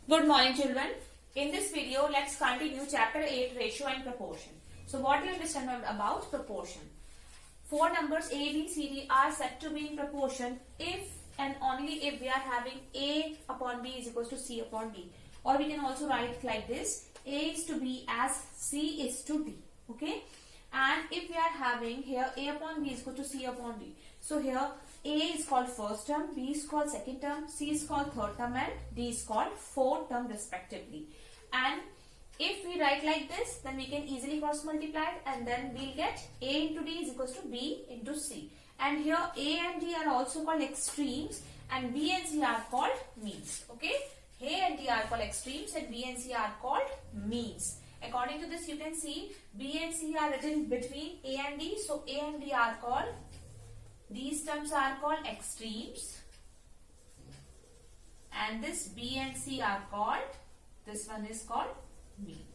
Good morning, children. In this video, let's continue chapter 8, ratio and proportion. So what do you understand about proportion? Four numbers A, B, C, D are said to be in proportion if and only if we are having A upon B is equals to C upon D. Or we can also write it like this: A is to B as C is to D. Okay? And if we are having here A upon B is equal to C upon D. So here A is called first term, B is called second term, C is called third term, and D is called fourth term respectively. And if we write like this, then we can easily cross multiply it, and then we'll get A into D is equals to B into C. And here A and D are also called extremes, and B and C are called means. Okay? A and D are called extremes and B and C are called means. According to this, you can see B and C are written between A and D. So A and D are called, these terms are called extremes, and this B and C are called, this one is called mean.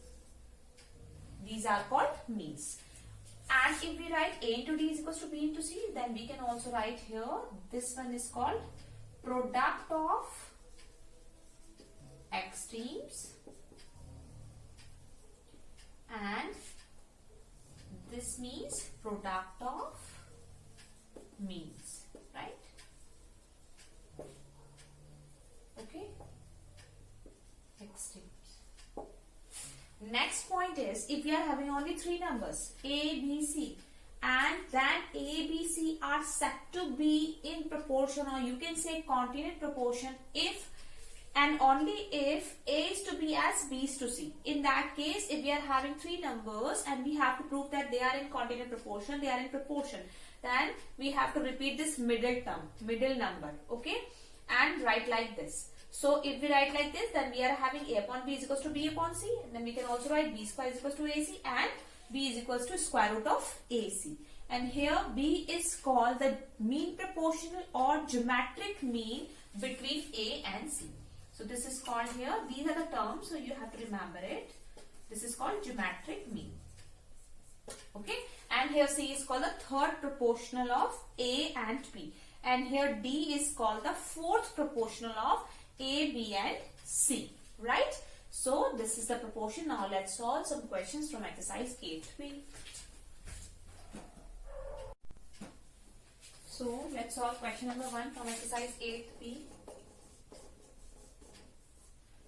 These are called means. And if we write A into D is equals to B into C, then we can also write here, this one is called product of extremes, and this means product of means, right? Okay, extremes. Next point is, if we are having only three numbers A, B, C, and then A, B, C are said to be in proportion, or you can say continuate proportion, if and only if A is to B as B is to C. In that case, if we are having three numbers and we have to prove that they are in continuate proportion, they are in proportion, then we have to repeat this middle term, middle number, okay, and write like this. So if we write like this, then we are having A upon B is equals to B upon C, and then we can also write B square is equals to AC, and B is equals to square root of AC. And here B is called the mean proportional or geometric mean between A and C. So this is called here, these are the terms, so you have to remember it. This is called geometric mean. Okay, and here C is called the third proportional of A and B. And here D is called the fourth proportional of A, B and C. Right? So this is the proportion. Now let's solve some questions from exercise 8b. So let's solve question number 1 from exercise 8b.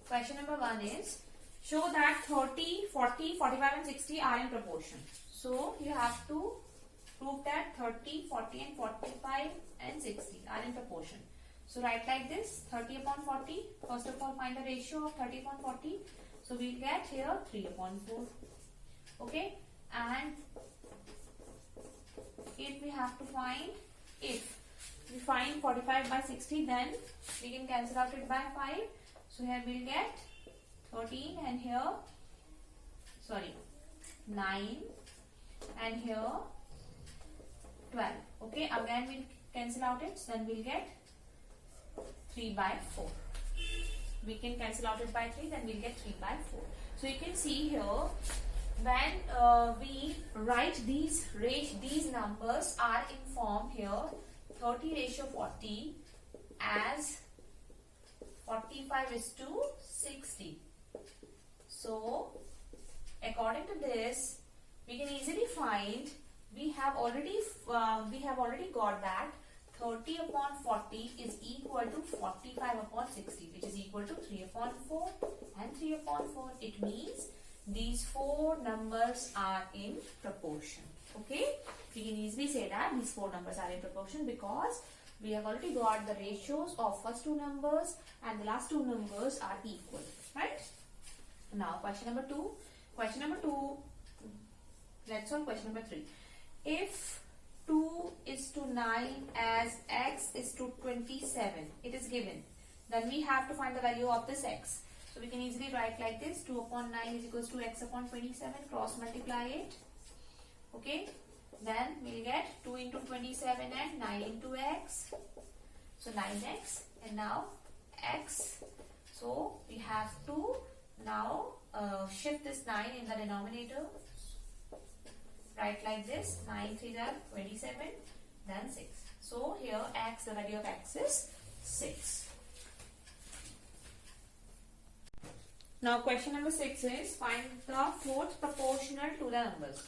Question number 1 is, show that 30, 40, 45 and 60 are in proportion. So you have to prove that 30, 40 and 45 and 60 are in proportion. So write like this: 30 upon 40. First of all, find the ratio of 30 upon 40. So we'll get here 3 upon 4. Okay? And if we have to find, if we find 45 by 60, then we can cancel out it by 5. So here we'll get 13, and here, sorry, 9, and here 12. Okay, again we'll cancel out it, then we'll get 3 by 4. We can cancel out it by 3, then we'll get 3 by 4. So you can see here, when we write these numbers are in form here, 30 ratio 40 as 45 is to 60. So according to this, we can easily find, we have already got that 30 upon 40 is equal to 45 upon 60, which is equal to 3 upon 4 and 3 upon 4. It means these four numbers are in proportion. Okay, we can easily say that these four numbers are in proportion because we have already got the ratios of first two numbers and the last two numbers are equal, right? Now question number 2. Question number 2, let's solve question number 3. If 2 is to 9 as x is to 27, it is given, then we have to find the value of this x. So we can easily write like this: 2 upon 9 is equals to x upon 27, cross multiply it. Okay, then we'll get 2 into 27 and 9 into x, so 9x, and now x. So we have to now shift this 9 in the denominator. Write like this: 9 3 are 27, then 6. So here x, the value of x is 6. Now question number 6 is find the fourth proportional to the numbers.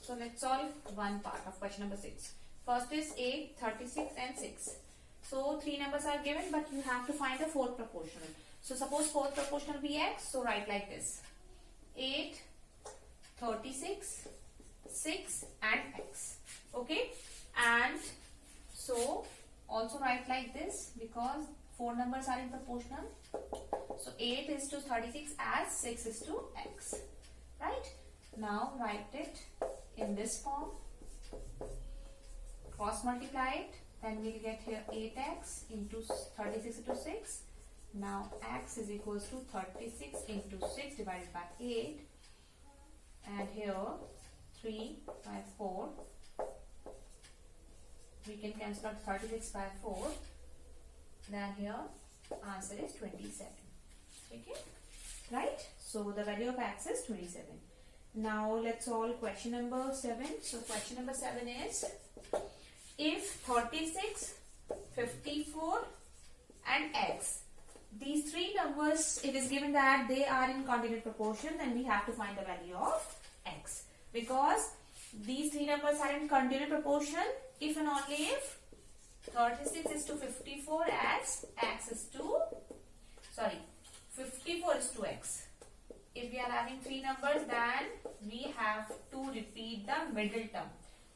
So let's solve one part of question number 6. First is 8, 36 and 6. So three numbers are given, but you have to find the fourth proportional. So suppose fourth proportional be x, so write like this. 8, 36, 6 and x. Okay, and so also write like this because four numbers are in proportional. So 8 is to 36 as 6 is to x. Right? Now write it in this form. Cross multiply it. Then we'll get here 8x into 36 into 6. Now x is equals to 36 into 6 divided by 8. And here 3 by 4. We can cancel out 36 by 4. Then here answer is 27. Okay, right? So the value of x is 27. Now let's solve question number 7. So question number 7 is if 36, 54 and x, these three numbers, it is given that they are in continued proportion, then we have to find the value of x. Because these three numbers are in continued proportion if and only if 36 is to 54 as x is to, 54 is to x. If we are having three numbers, then we have to repeat the middle term.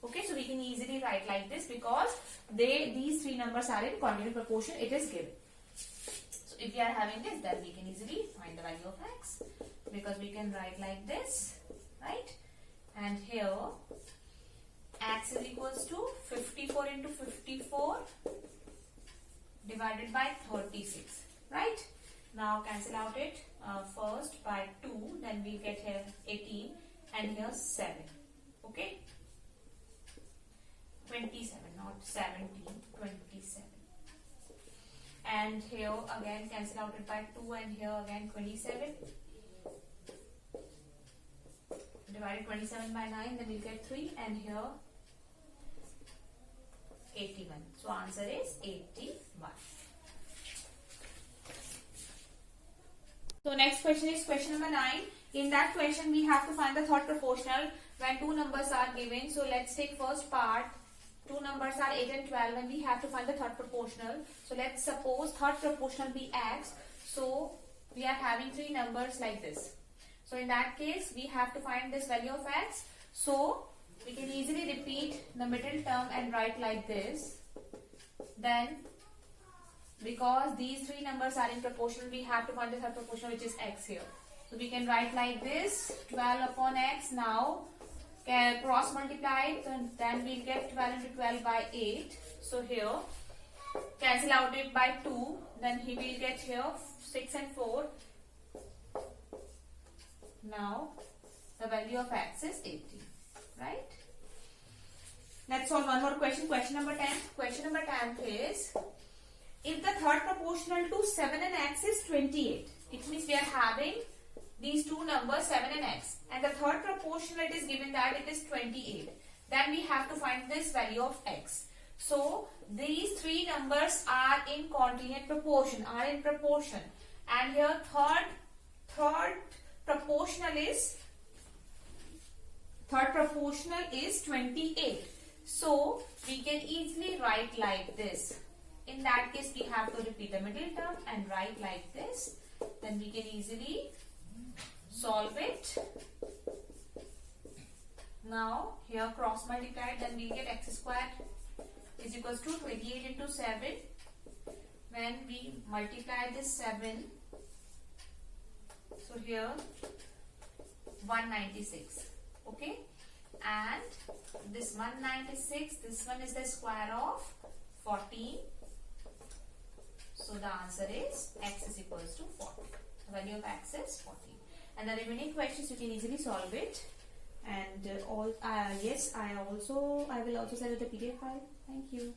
Okay, so we can easily write like this because these three numbers are in continued proportion, it is given. So if we are having this, then we can easily find the value of x because we can write like this, right? And here x is equals to 54 into 54 divided by 36, right? Now cancel out it first by 2, then we get here 18 and here 7. Okay, 27, not 17, 27. And here again cancel out it by 2 and here again 27. Divided 27 by 9, then we'll get 3 and here 81. So answer is 81. So next question is question number 9. In that question we have to find the third proportional when two numbers are given. So let's take first part. Two numbers are 8 and 12 and we have to find the third proportional. So let's suppose third proportional be x. So we are having three numbers like this. So in that case we have to find this value of x. So we can easily repeat the middle term and write like this. Then because these three numbers are in proportion, we have to find the third proportion which is x here. So we can write like this, 12 upon x. Now cross multiply it and then we'll get 12 into 12 by 8. So here cancel out it by 2, then he will get here 6 and 4. Now the value of x is 18, right? Let's solve one more question. Question number 10. Question number 10 is if the third proportional to 7 and x is 28. It means we are having these two numbers 7 and x, and the third proportional it is given that it is 28. Then we have to find this value of x. So these three numbers are in continued proportion, and here third proportional is 28. So we can easily write like this. In that case we have to repeat the middle term and write like this. Then we can easily solve it. Now here cross multiply, then we get x squared is equals to 28 into 7. When we multiply this 7, so here 196. Okay, and this 196, this one is the square of 14. So the answer is x is equals to 40. The value of x is 40. And the remaining questions you can easily solve it. And yes, I will also send you the PDF file. Thank you.